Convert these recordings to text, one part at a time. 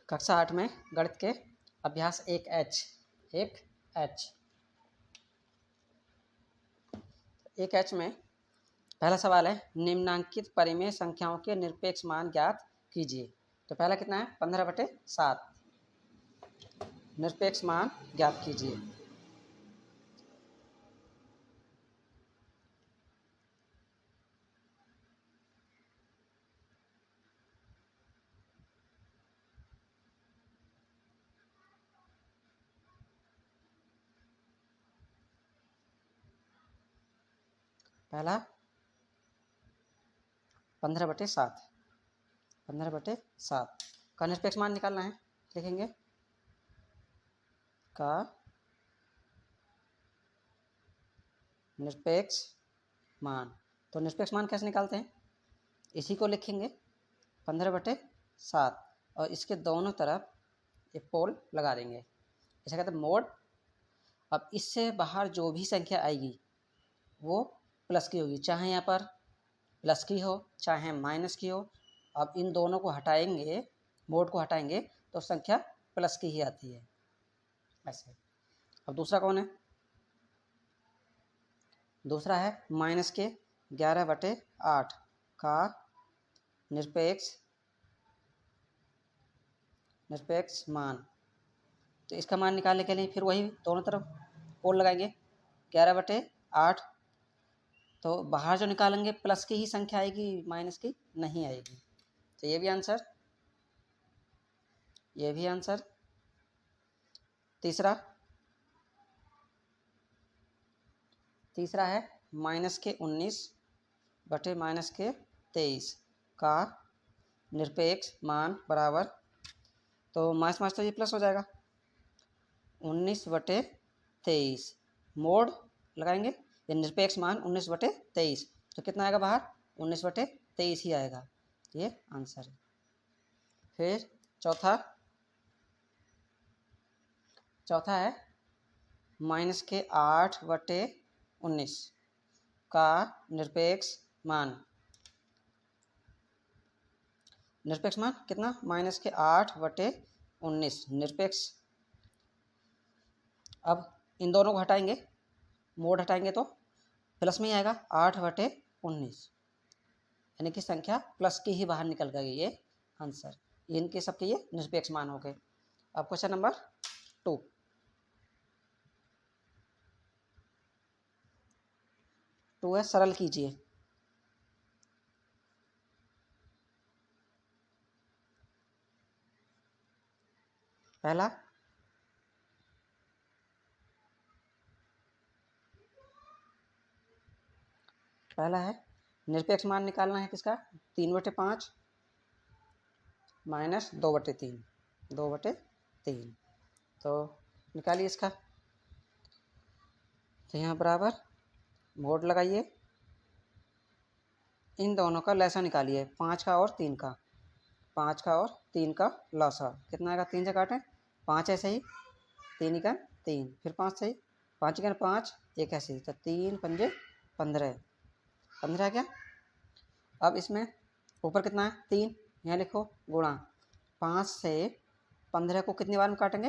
कक्षा 8 में गणित के अभ्यास 1H 1H में पहला सवाल है, निम्नांकित परिमेय संख्याओं के निरपेक्ष मान ज्ञात कीजिए। तो पहला कितना है, 15/7 निरपेक्ष मान ज्ञात कीजिए। पहला 15/7 का निरपेक्ष मान निकालना है। लिखेंगे का निरपेक्ष मान। तो निरपेक्ष मान कैसे निकालते हैं, इसी को लिखेंगे 15/7 और इसके दोनों तरफ एक पोल लगा देंगे, इसे कहते हैं मोड। अब इससे बाहर जो भी संख्या आएगी वो प्लस की होगी, चाहे यहाँ पर प्लस की हो चाहे माइनस की हो। अब इन दोनों को हटाएंगे, मोड को हटाएंगे तो संख्या प्लस की ही आती है ऐसे। अब दूसरा कौन है, दूसरा है माइनस के 11/8 का निरपेक्ष मान। तो इसका मान निकालने के लिए फिर वही दोनों तरफ पोल लगाएंगे 11/8। तो बाहर जो निकालेंगे प्लस की ही संख्या आएगी, माइनस की नहीं आएगी। तो ये भी आंसर, ये भी आंसर। तीसरा है -19/-23 का निरपेक्ष मान बराबर। तो माइनस तो ये प्लस हो जाएगा, 19/23 मोड लगाएंगे, ये निरपेक्ष मान 19/23। तो कितना आएगा बाहर, 19/23 ही आएगा। ये आंसर है। फिर चौथा है -8/19 का निरपेक्ष मान। निरपेक्ष मान कितना, -8/19 निरपेक्ष। अब इन दोनों को हटाएंगे, मोड हटाएंगे तो प्लस में ही आएगा 8/19, यानी कि संख्या प्लस की ही बाहर निकल गई। ये आंसर, इनके सबके ये निरपेक्ष मान हो गए। अब क्वेश्चन नंबर 2 है, सरल कीजिए। पहला है निरपेक्ष मान निकालना है किसका, 3/5 माइनस 2/3 तो निकालिए इसका। तो यहाँ बराबर मोड लगाइए, इन दोनों का लसा निकालिए, 5 का और 3 का, 5 का और 3 का लसा कितना आएगा। 3 से काटें, 5 ऐसे ही, 3 का 3, फिर 5 सही, 5 का 5, एक ऐसे ही, तो 3 पंजे 15 क्या। अब इसमें ऊपर कितना है, 3, यहाँ लिखो गुणा 5 से 15 को कितनी बार में काटेंगे,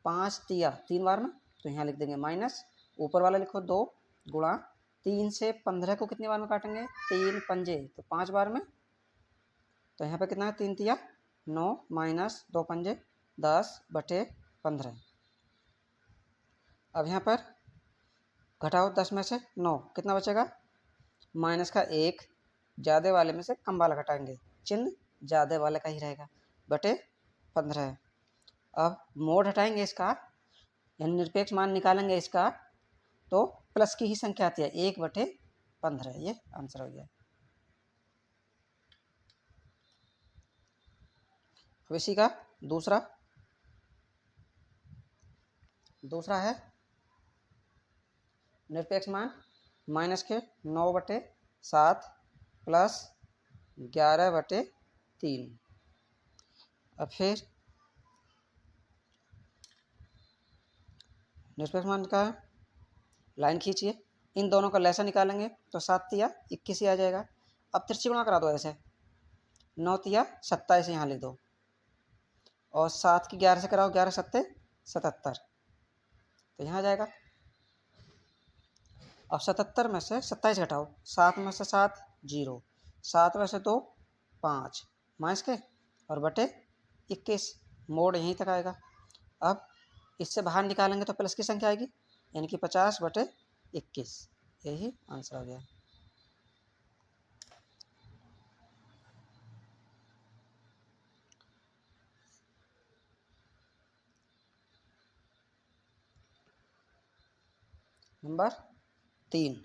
5 तिया 3 बार में, तो यहाँ लिख देंगे माइनस। ऊपर वाला लिखो 2 गुणा 3 से 15 को कितनी बार में काटेंगे, 3 पंजे तो 5 बार में। तो यहाँ पे कितना है, 3 तिया 9 माइनस 2 पंजे 10/15। अब यहाँ पर घटाओ 10 में से 9, कितना बचेगा, माइनस का 1, ज़्यादा वाले में से कम वाला घटाएंगे, चिन्ह ज़्यादा वाले का ही रहेगा, /15। अब मोड हटाएंगे इसका, यानी निरपेक्ष मान निकालेंगे इसका, तो प्लस की ही संख्या आती है, 1/15। ये आंसर हो गया। अब इसी का दूसरा है निरपेक्ष मान -9/7 प्लस 11/3। अब फिर निरपेक्ष मान का लाइन खींचिए, इन दोनों का लसा निकालेंगे तो 7 तिया 21 ही आ जाएगा। अब तिरछी गुणा करा दो ऐसे, 9 तिया 27 यहाँ लिख दो, और 7 की 11 से कराओ, 11 सत्ते 77, तो यहाँ आ जाएगा। अब 77 में से 27 घटाओ, 7 में से 7 0, 7 में से 2 5 माइनस के और बटे 21, मोड यहीं तक आएगा। अब इससे बाहर निकालेंगे तो प्लस की संख्या आएगी, यानी कि 50 बटे 21, यही आंसर आ गया। नंबर 3,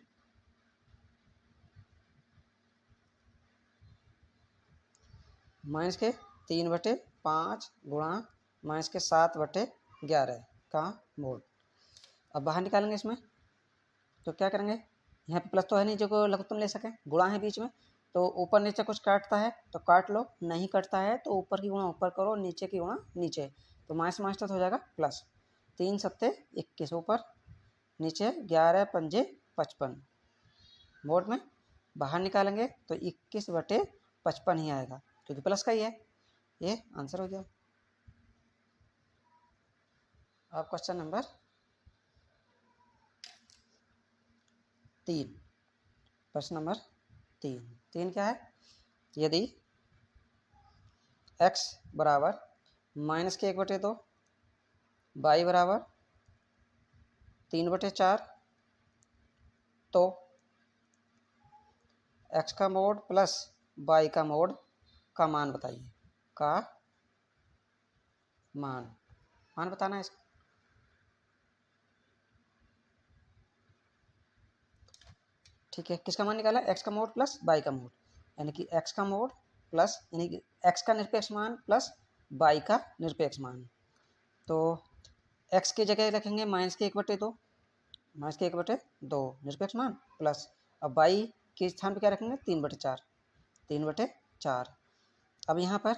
माइनस के 3 बटे 5 गुणा माइनस के 7 बटे 11 का मोड। अब बाहर निकालेंगे इसमें तो क्या करेंगे, यहाँ पे प्लस तो है नहीं जो को लघुत्तम ले सकें, गुणा है बीच में, तो ऊपर नीचे कुछ काटता है तो काट लो, नहीं कटता है तो ऊपर की गुणा ऊपर करो, नीचे की गुणा नीचे, तो माइनस माइनस तो हो जाएगा प्लस। 3 सत्ते 21 ऊपर, नीचे 11 पंजे 55, मोड में बाहर निकालेंगे तो 21 बटे 55 ही आएगा, क्योंकि प्लस का ही है। ये आंसर हो गया। अब क्वेश्चन नंबर 3, प्रश्न नंबर 3 क्या है, यदि x बराबर माइनस के 1/2, y बराबर 3/4, तो x का मोड प्लस y का मोड का मान बताइए, का मान बताना है इसका। ठीक है, किसका मान निकाला, x का मोड प्लस y का मोड, यानी कि x का मोड प्लस, यानी कि x का निरपेक्ष मान प्लस y का निरपेक्ष मान। तो x की जगह रखेंगे माइनस के 1/2, माइनस के 1/2 निरपेक्ष मान प्लस, अब y के स्थान पर क्या रखेंगे 3/4, 3/4। अब यहाँ पर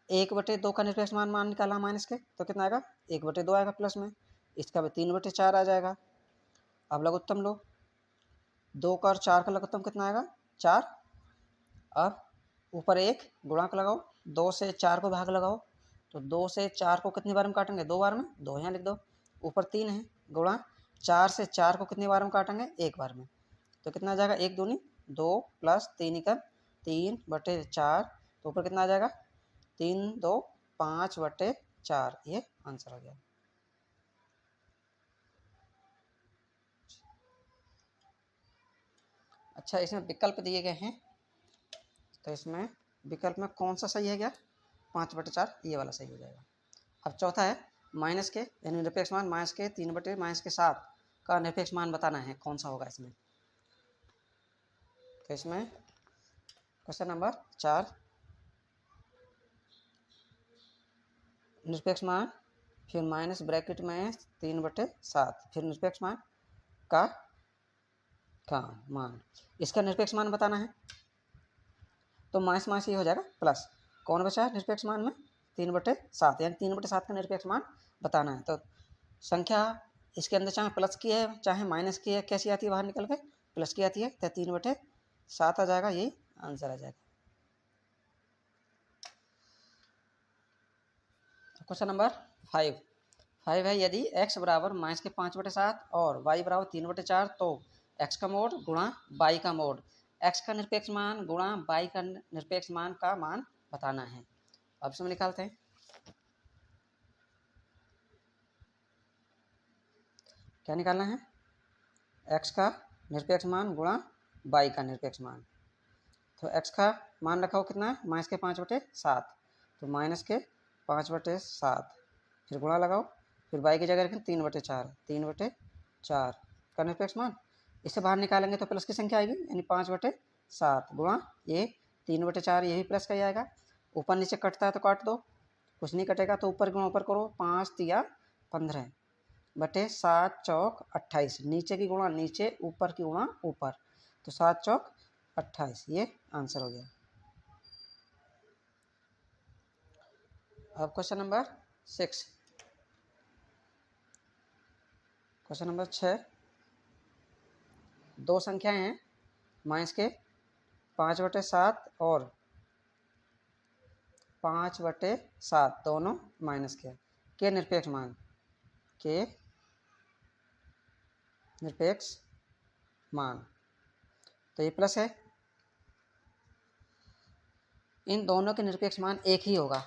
1/2 का निरपेक्ष मान निकाला माइनस के, तो कितना आएगा 1/2 आएगा प्लस में, इसका भी 3/4 आ जाएगा। अब लघुत्तम लो, 2 का और 4 का लघुत्तम कितना आएगा 4। अब ऊपर 1 गुणांक लगाओ, 2 से 4 को भाग लगाओ, तो 2 से 4 को कितनी बार में काटेंगे 2 बार में, 2 यहाँ लिख दो। ऊपर 3 है गुणा 4 से 4 को कितनी बार में काटेंगे 1 बार में, तो कितना आ जाएगा 1 दूनी 2 प्लस 3 इकन 3/4, तो ऊपर कितना आ जाएगा 3 2 5/4, ये आंसर हो गया। अच्छा, इसमें विकल्प दिए गए हैं, तो इसमें विकल्प में कौन सा सही है, क्या 5/4 ये वाला सही हो जाएगा। अब चौथा है माइनस के, यानी निरपेक्ष मान माइनस के 3/-7 का निरपेक्ष मान बताना है, कौन सा होगा इसमें। तो इसमें क्वेश्चन नंबर 4, निरपेक्ष मान, फिर माइनस ब्रैकेट में 3/7, फिर निरपेक्ष मान का मान, इसका निरपेक्ष मान बताना है, तो माइनस माइनस ये हो जाएगा प्लस, कौन बचा है निरपेक्ष मान में 3/7, यानी 3/7 का निरपेक्ष मान बताना है। तो संख्या इसके अंदर चाहे प्लस की है चाहे माइनस की है, कैसी आती है बाहर निकल के प्लस की आती है, तो 3/7 आ जाएगा, यही आंसर आ जाएगा। क्वेश्चन नंबर 5 है, यदि x बराबर माइनस के 5/7 और y बराबर 3/4, तो x का मोड गुणा y का मोड, x का निरपेक्ष मान गुणा y का निरपेक्ष मान का मान बताना है। अब इसमें निकालते हैं, क्या निकालना है, x का निरपेक्ष मान गुणा y का निरपेक्ष मान। तो x का मान रखा हो कितना है माइनस के 5/7, तो माइनस के 5/7, फिर गुणा लगाओ, फिर y की जगह रखें 3/4, 3/4 का निरपेक्ष मान, इससे बाहर निकालेंगे तो प्लस की संख्या आएगी, यानी 5/7 गुणा ये 3/4, ये भी प्लस का ही आएगा। ऊपर नीचे कटता है तो काट दो, कुछ नहीं कटेगा तो ऊपर गुणा ऊपर करो, 5 तिया 15 बटे 7 चौक 28, नीचे की गुणा नीचे ऊपर की गुणा ऊपर, तो 7 चौक 28, ये आंसर हो गया। अब क्वेश्चन नंबर 6, क्वेश्चन नंबर 6, दो संख्याएं हैं माइनस के 5/7 और 5/7 दोनों माइनस के निरपेक्ष मान, के निरपेक्ष मान, तो ये प्लस है। इन दोनों के निरपेक्ष मान एक ही होगा।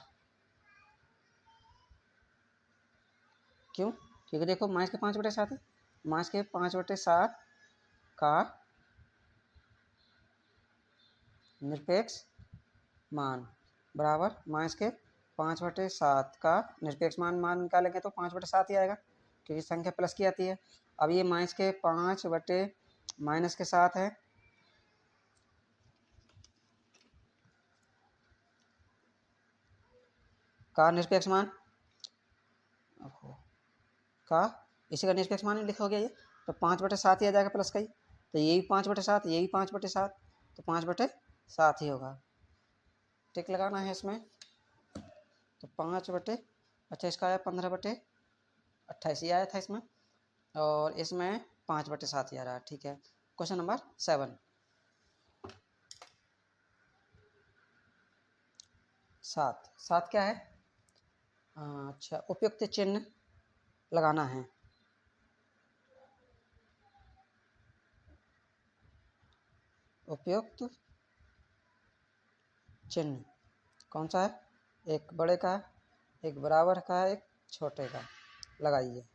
क्यों? क्योंकि देखो माइनस के 5/7 है, माइनस के 5/7 का निरपेक्ष मान बराबर माइनस के 5/7 का निरपेक्ष मान निकालेंगे तो 5/7 ही आएगा, क्योंकि संख्या प्लस की आती है। अब ये माइनस के 5/-7 है, का निरपेक्ष मान का इसी का निरपेक्ष मान लिखोगे ये, तो 5/7 ही आ जाएगा प्लस का ही, तो यही 5/7, यही 5/7, तो 5/7 ही होगा। टिक लगाना है इसमें, तो 5 अच्छा इसका आया 15/28 ही आया था इसमें, और इसमें 5/7 ही आ रहा है। ठीक है, क्वेश्चन नंबर 7। 7 क्या है? अच्छा, उपयुक्त चिन्ह लगाना है। उपयुक्त चिन्ह कौन सा है? एक बड़े का, एक बराबर का, एक छोटे का, लगाइए।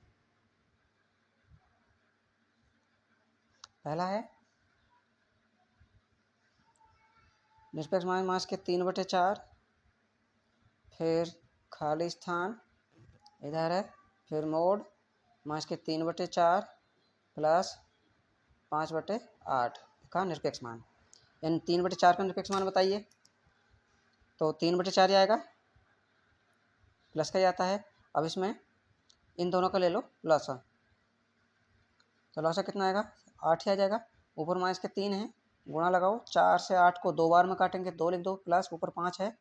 पहला है निरपेक्ष मान मास के 3/4, फिर खाली स्थान इधर है, फिर मोड मास के 3/4 प्लस 5/8 का निरपेक्ष मान, यानी 3/4 का निरपेक्ष मान बताइए, तो 3/4 ही आएगा, प्लस का ही आता है। अब इसमें इन दोनों का ले लो लॉसा, तो लॉसा कितना आएगा? 8 ही आ जाएगा। ऊपर माइनस के 3 है, गुणा लगाओ, 4 से 8 को 2 बार में काटेंगे, 2 लिख दो, प्लस ऊपर 5 है,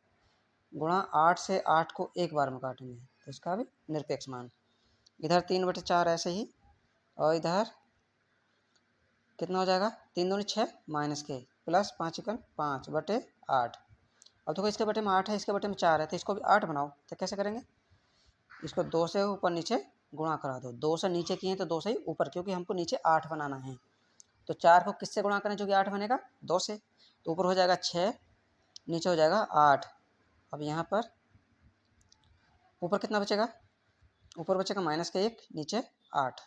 गुणा 8 से 8 को 1 बार में काटेंगे, तो इसका भी निरपेक्ष मान। इधर 3/4 ऐसे ही, और इधर कितना हो जाएगा? 3 दूनी 6 माइनस के प्लस 5/8। अब देखो इसके बटे में 8 है, इसके बटे में 4 है, तो इसको भी 8 बनाओ, तो कैसे करेंगे? इसको 2 से ऊपर नीचे गुणा करा दो, 2 से नीचे किए तो 2 से ही ऊपर, क्योंकि हमको नीचे 8 बनाना है। तो 4 को किससे गुणा करें जो कि 8 बनेगा? 2 से, तो ऊपर हो जाएगा 6, नीचे हो जाएगा 8। अब यहाँ पर ऊपर कितना बचेगा? ऊपर बचेगा माइनस के 1, नीचे 8,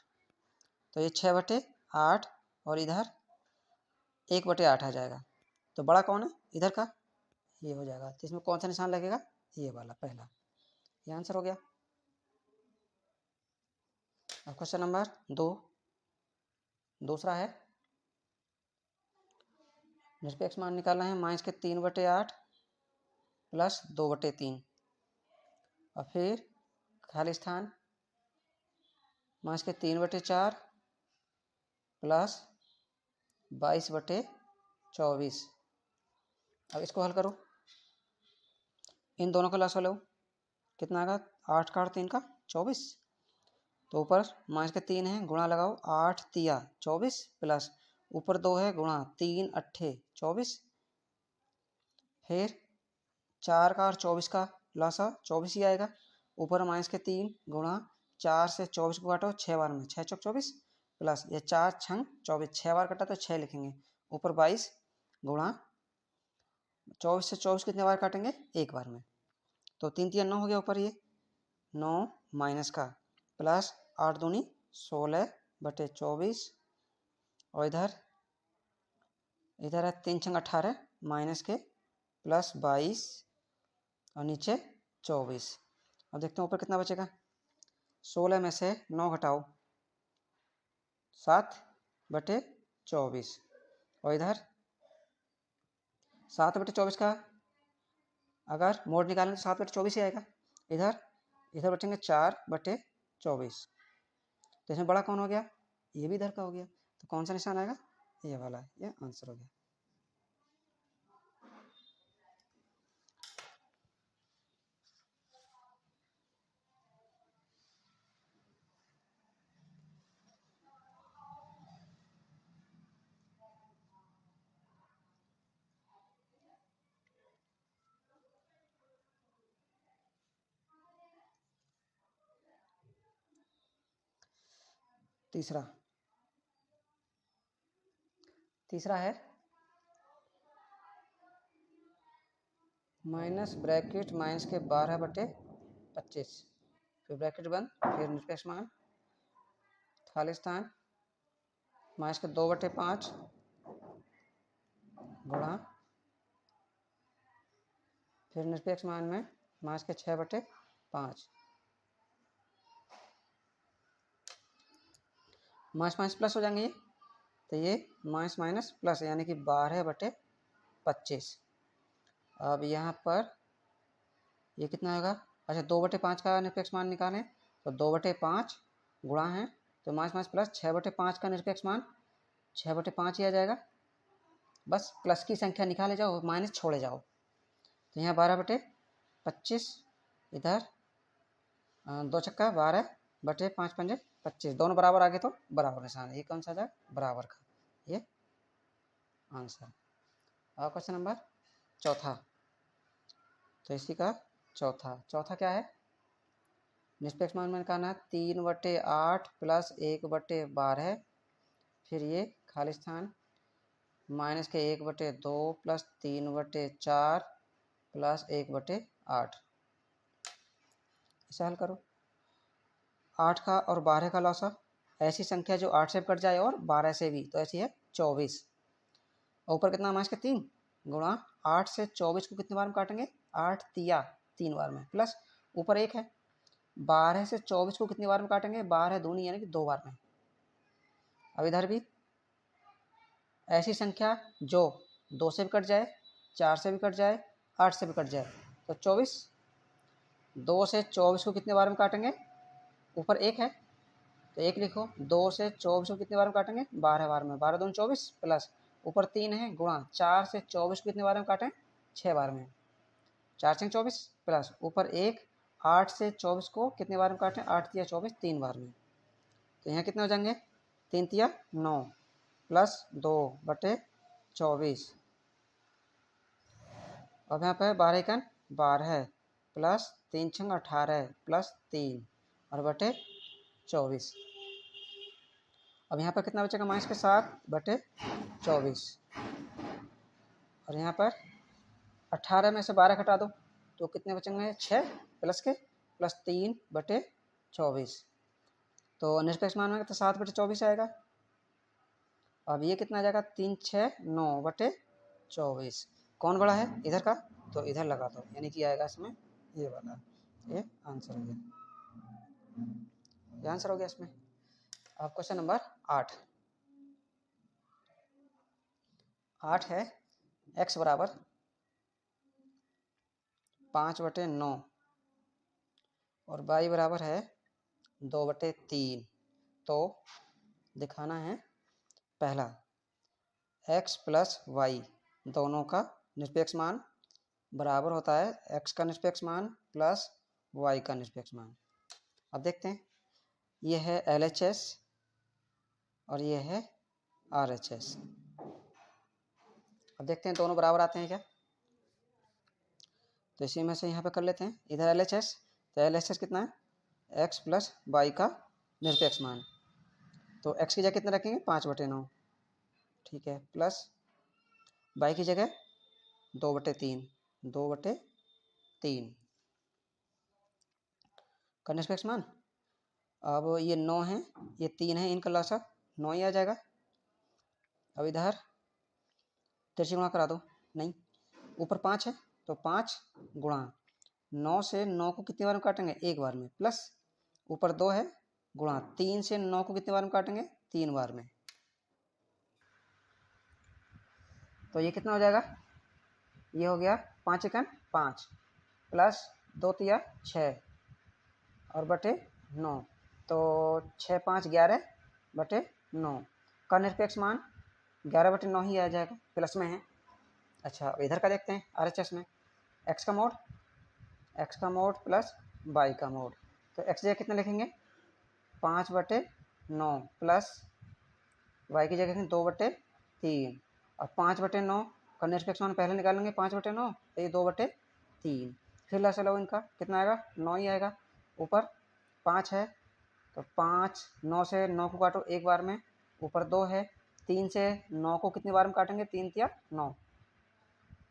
तो ये 6/8 और इधर 1/8 आ जाएगा। तो बड़ा कौन है? इधर का, ये हो जाएगा। तो इसमें कौन सा निशान लगेगा? ये वाला पहला, ये आंसर हो गया। अब क्वेश्चन नंबर 2, दूसरा है निरपेक्ष मान निकालना है माइनस के 3/8 प्लस 2/3, और फिर खाली स्थान माइनस के 3/4 प्लस 22/24। अब इसको हल करो, इन दोनों का लॉसा लो, कितना आएगा? 8 का और 3 का 24, तो ऊपर माइनस के 3 है, गुणा लगाओ, 8 तिया 24 प्लस ऊपर 2 है, गुणा 3 अट्ठे 24, फिर 4 का और 24 का लॉसा 24 ही आएगा। ऊपर माइनस के 3 गुणा 4 से 24 को काटो 6 बार में, 6 चौक 24 प्लस ये 4 छंग 24, 6 बार कटा तो 6 लिखेंगे, ऊपर 22 गुणा 24 से 24 कितने बार काटेंगे? 1 बार में, तो 3 तिया 9 हो गया, ऊपर ये 9 माइनस का प्लस 8 दूनी 16/24, और इधर है 3 छंग 18 माइनस के प्लस 22 और नीचे 24। अब देखते हैं ऊपर कितना बचेगा? 16 में से 9 घटाओ, 7/24, और इधर 7/24 का अगर मोड निकालें तो 7/24 ही आएगा। इधर बचेंगे 4/24, तो इसमें बड़ा कौन हो गया? ये भी इधर का हो गया, तो कौन सा निशान आएगा? ये वाला, ये आंसर हो गया। तीसरा है माइनस ब्रैकेट माइनस के 12/25, फिर ब्रैकेट बंद, फिर निरपेक्ष मान खाली स्थान माइनस के 2/5 गुणा फिर निरपेक्ष मान में माइनस के 6/5, माइनस माइनस प्लस हो जाएंगे ये, तो ये माइनस माइनस प्लस यानी कि 12/25। अब यहाँ पर ये कितना होगा, अच्छा 2/5 का निरपेक्ष मान निकालें तो 2/5 गुणा है तो माइनस माइनस प्लस 6/5 का निरपेक्ष मान 6/5 ही आ जाएगा। बस प्लस की संख्या निकाले जाओ, माइनस छोड़े जाओ, तो यहाँ 12/25, इधर 2 छक्का 12/5×5 दोनों बराबर आ गए तो बराबर निशान है, ये कौन सा जाएगा बराबर का, ये आंसर। और क्वेश्चन नंबर चौथा, तो इसी का चौथा क्या है, निरपेक्ष मान में निकालना 3/8 प्लस 1/12, फिर ये खाली स्थान माइनस के 1/2 प्लस 3/4 प्लस 1/8, इसे हल करो। 8 का और 12 का लॉसा, ऐसी संख्या जो 8 से कट जाए और 12 से भी, तो ऐसी है 24। ऊपर कितना माइनस के 3 गुणा 8 से 24 को कितने बार में काटेंगे, 8 तिया 3 बार में, प्लस ऊपर 1 है, 12 से 24 को कितनी बार में काटेंगे, 12 दूनी यानी कि 2 बार में। अब इधर भी ऐसी संख्या जो 2 से भी कट जाए, 4 से भी कट जाए, 8 से भी कट जाए, तो 24, 2 से 24 को कितने बार में काटेंगे, ऊपर 1 है तो 1 लिखो, 2 से 24 को कितने बार में काटेंगे, 12 बार में, 12 दूनी 24 प्लस ऊपर 3 है गुणा 4 से 24 को कितने बार में काटें, 6 बार में, 4 से 24 प्लस ऊपर 1, 8 से 24 को कितने बार में काटें, 8 तिया 24 3 बार में, तो यहाँ कितने हो जाएंगे 3 तिया 9 प्लस 2/24, अब यहाँ पे 12 एकन 12 प्लस 3 छंग 18 प्लस 3 और बटे 24। अब यहाँ पर कितना बचेगा, माइनस के 7/24, और यहाँ पर 18 में से 12 घटा दो तो कितने बचेंगे, 6 प्लस के प्लस 3/24, तो निरपेक्ष मान में तो 7/24 आएगा। अब ये कितना आ जाएगा, 3 6 9/24, कौन बड़ा है इधर का, तो इधर लगा दो, यानी कि आएगा इसमें ये वाला, ये आंसर हो गया, ये आंसर हो गया इसमें। अब क्वेश्चन नंबर 8 है, x बराबर 5/9 और y बराबर है 2/3, तो दिखाना है पहला x प्लस वाई दोनों का निरपेक्ष मान बराबर होता है x का निरपेक्ष मान प्लस y का निरपेक्ष मान। अब देखते हैं, ये है LHS और ये है RHS। अब देखते हैं दोनों बराबर आते हैं क्या, तो इसी में से यहाँ पे कर लेते हैं, इधर LHS, तो LHS कितना है, x प्लस वाई का निरपेक्ष मान, तो x की जगह कितना रखेंगे 5/9, ठीक है, प्लस y की जगह 2/3 का निरपेक्ष मान। अब ये 9 है, ये 3 है, इनका लॉसा 9 ही आ जाएगा। अब इधर तिरछी गुणा करा दो, नहीं, ऊपर 5 है तो 5 गुणा 9 से 9 को कितनी बार में काटेंगे, 1 बार में, प्लस ऊपर 2 है गुणा 3 से 9 को कितनी बार में काटेंगे, 3 बार में, तो ये कितना हो जाएगा, ये हो गया 5 एकन 5 प्लस 2 तिया 6 और बटे 9, तो 6 5 11/9 का निरपेक्ष मान 11/9 ही आ जाएगा, प्लस में है। अच्छा इधर का देखते हैं RHS में, x का मोड प्लस y का मोड, तो x जगह कितना लिखेंगे 5/9 प्लस y की जगह 2/3, और 5/9 का निरपेक्ष मान पहले निकालेंगे 5/9, तो ये 2/3, फिर लसा लो इनका कितना आएगा 9 ही आएगा, ऊपर 5 है तो 5, 9 से 9 को काटो एक बार में, ऊपर 2 है, 3 से 9 को कितनी बार में काटेंगे, 3 तिया 9,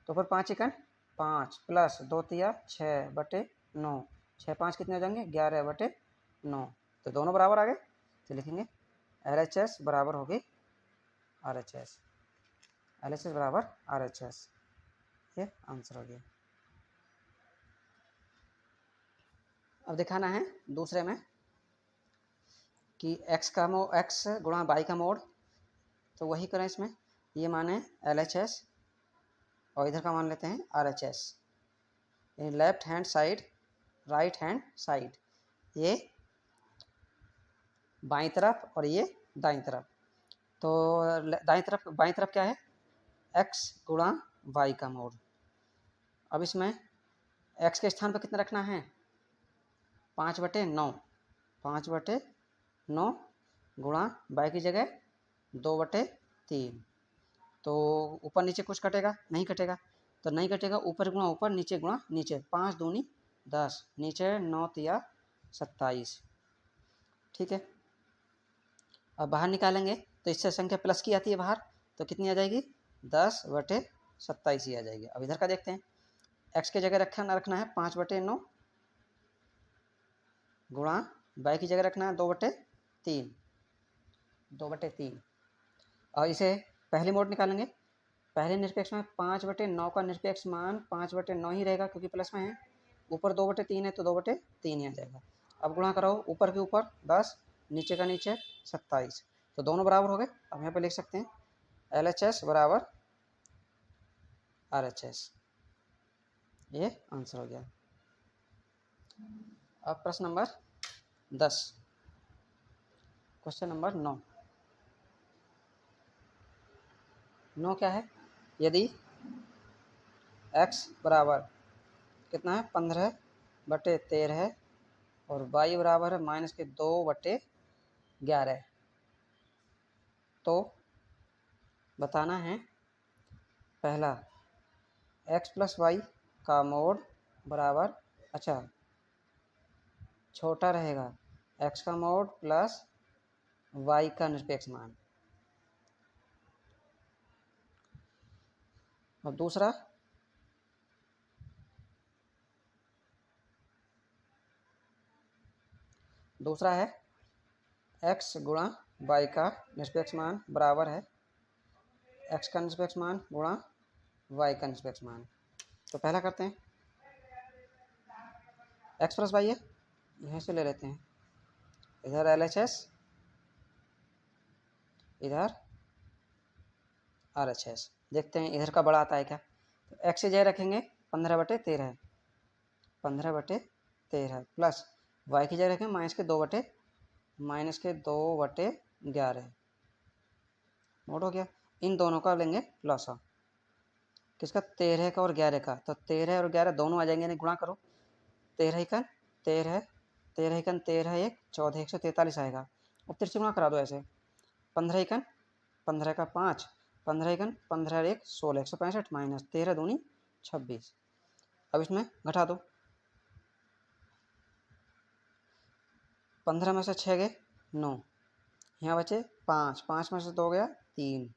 तो फिर 5 एकन 5 प्लस 2 तिया 6 बटे 9, 6 5 कितने हो जाएंगे 11 बटे 9, तो दोनों बराबर आ गए। तो लिखेंगे LHS बराबर होगी RHS, LHS बराबर RHS, ये आंसर हो गया। अब दिखाना है दूसरे में कि x गुणा y का मोड, तो वही करें इसमें, ये माने LHS और इधर का मान लेते हैं RHS। Left hand side right hand side, ये बाईं तरफ और ये दाईं तरफ, तो बाईं तरफ क्या है x गुणा y का मोड। अब इसमें x के स्थान पर कितना रखना है 5/9, 5/9 गुणा y की जगह 2/3, तो ऊपर नीचे कुछ कटेगा नहीं कटेगा, तो नहीं कटेगा, ऊपर गुणा ऊपर नीचे गुणा नीचे, 5 दूनी 10, नीचे 9 तिया 27, ठीक है। अब बाहर निकालेंगे तो इससे संख्या प्लस की आती है बाहर, तो कितनी आ जाएगी 10/27 ही आ जाएगी। अब इधर का देखते हैं, x की जगह रखना है 5/9 गुणा y की जगह रखना है 2/3, 2/3, और इसे पहले मोड निकालेंगे। पहले निरपेक्ष में 5/9 का निरपेक्ष मान 5/9 ही रहेगा क्योंकि प्लस में है, ऊपर 2/3 है तो 2/3 ही आ जाएगा। अब गुणा करो ऊपर के ऊपर 10, नीचे का नीचे 27, तो दोनों बराबर हो गए। अब यहाँ पे लिख सकते हैं LHS बराबर RHS, ये आंसर हो गया। अब प्रश्न नंबर 10, क्वेश्चन नंबर 9 क्या है, यदि x बराबर कितना है 15/13 और y बराबर है -2/11, तो बताना है पहला x प्लस वाई का मोड बराबर, अच्छा छोटा रहेगा x का मोड प्लस y का निरपेक्ष मान, और दूसरा है x गुणा y का निरपेक्ष मान बराबर है x का निरपेक्ष मान गुणा y का निरपेक्ष मान। तो पहला करते हैं, x प्लस वाई है, यहीं से ले लेते हैं, इधर LHS इधर RHS, देखते हैं इधर का बड़ा आता है क्या। तो x से जगह रखेंगे 15/13, 15/13 प्लस y की जगह रखेंगे -2/11, नोट हो गया। इन दोनों का लेंगे लॉसा, किसका 13 का और 11 का, तो 13 और 11 दोनों आ जाएंगे, नहीं गुणा करो, 13 1 13, 13 1 13 1 14, 143 आएगा। अब तिरछे गुणा करा दो ऐसे, 15 1 15 का 5, 15 1 15 1 16, 165 माइनस 13 दूनी 26। अब इसमें घटा दो, 15 में से 6 गए 9, यहाँ बचे 5, 5 में से 2 गया 3,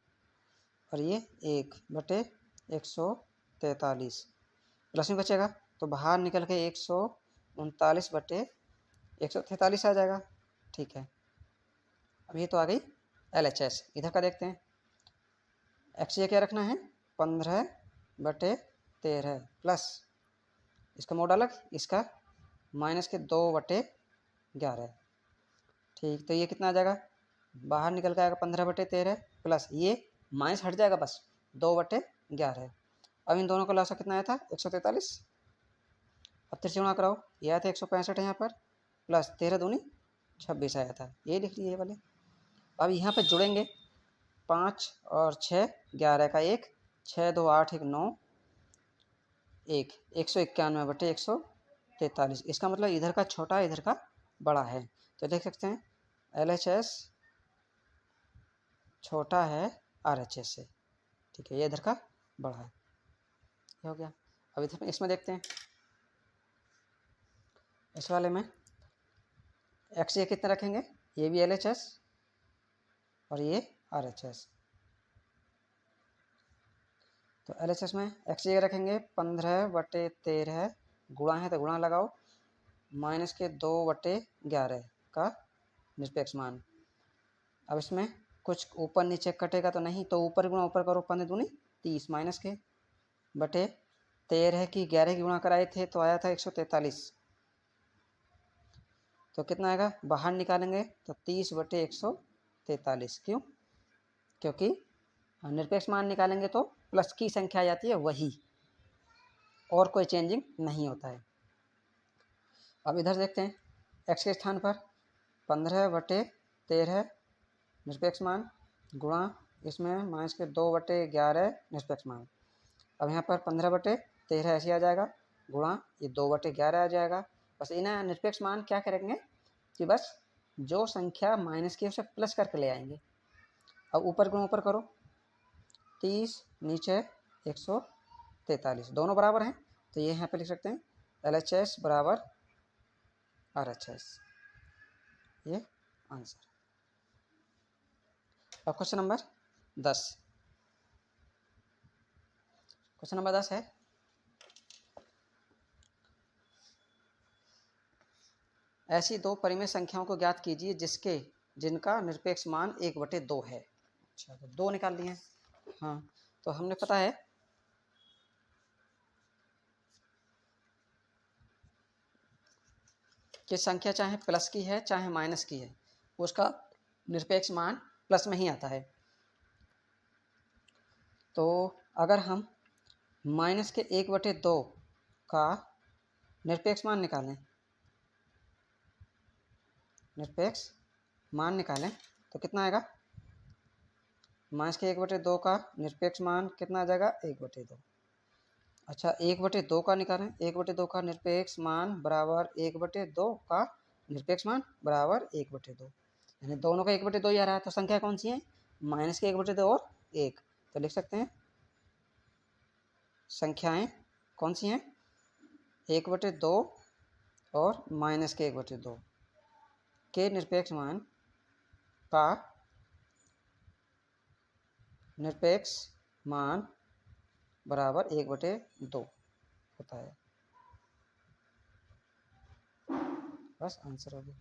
और ये 1/143, प्लस में बचेगा तो बाहर निकल के 139/143 आ जाएगा, ठीक है। अब ये तो आ गई LHS। इधर का देखते हैं, x ये क्या रखना है 15/13 प्लस इसका मोड अलग, इसका -2/11, ठीक, तो ये कितना आ जाएगा, बाहर निकल के आएगा 15/13 प्लस ये माइनस हट जाएगा बस 2/11। अब इन दोनों का लॉसा कितना आया था 143, अब तिरछे गुणा कराओ, ये आया था 165 यहाँ पर, प्लस 13 दूनी 26 आया था, ये लिख लीजिए वाले। अब यहाँ पर जुड़ेंगे 5 और 6 11 का 1, 6 2 8 1 9, 191/143, इसका मतलब इधर का छोटा इधर का बड़ा है, तो देख सकते हैं LHS छोटा है RHS से, ठीक है, ये इधर का बड़ा है, ये हो गया। अब इधर इसमें देखते हैं, इस वाले में एक्स ये कितना रखेंगे, ये भी LHS और ये RHS। तो LHS में एक्स ये रखेंगे 15/13, गुणा है तो गुणा लगाओ, माइनस के 2/11 का निरपेक्ष मान। अब इसमें कुछ ऊपर नीचे कटेगा तो नहीं, तो ऊपर गुणा ऊपर करो, 15 दूनी 30 माइनस के बटे 13 की 11 की गुणा कराए थे तो आया था 143। तो कितना आएगा, बाहर निकालेंगे तो 30/143। क्यों, क्योंकि निरपेक्ष मान निकालेंगे तो प्लस की संख्या आ जाती है वही, और कोई चेंजिंग नहीं होता है। अब इधर देखते हैं, एक्स के स्थान पर 15/13 निरपेक्ष मान गुणा इसमें माइनस के 2/11 निरपेक्ष मान। अब यहाँ पर 15/13 ऐसे आ जाएगा, गुणा ये 2/11 आ जाएगा। बस इन्हें निरपेक्ष मान क्या करेंगे कि बस जो संख्या माइनस की उसे प्लस करके ले आएंगे। अब ऊपर गुणा ऊपर करो, 30 नीचे 143, दोनों बराबर हैं तो ये यहाँ पे लिख सकते हैं LHS बराबर RHS, ये आंसर। अब क्वेश्चन नंबर 10, क्वेश्चन नंबर 10 है, ऐसी दो परिमेय संख्याओं को ज्ञात कीजिए जिनका निरपेक्ष मान 1/2 है। अच्छा, तो 2 निकाल लिए। हाँ, तो हमने पता है कि संख्या चाहे प्लस की है चाहे माइनस की है, उसका निरपेक्ष मान प्लस में ही आता है। तो अगर हम माइनस के 1/2 का निरपेक्ष मान निकालें, निरपेक्ष मान निकालें तो कितना आएगा, माइनस के 1/2 का निरपेक्ष मान कितना आ जाएगा, 1/2। अच्छा, 1/2 का निकालें, 1/2 का निरपेक्ष मान बराबर 1/2 का निरपेक्ष मान बराबर 1/2, यानी दोनों का 1/2 ही आ रहा है। तो संख्या कौन सी है, माइनस के 1/2 और 1। तो लिख सकते हैं संख्याएं कौन सी हैं, 1/2 और माइनस के 1/2 के निरपेक्ष मान का निरपेक्ष मान बराबर 1/2 होता है। बस आंसर हो गया।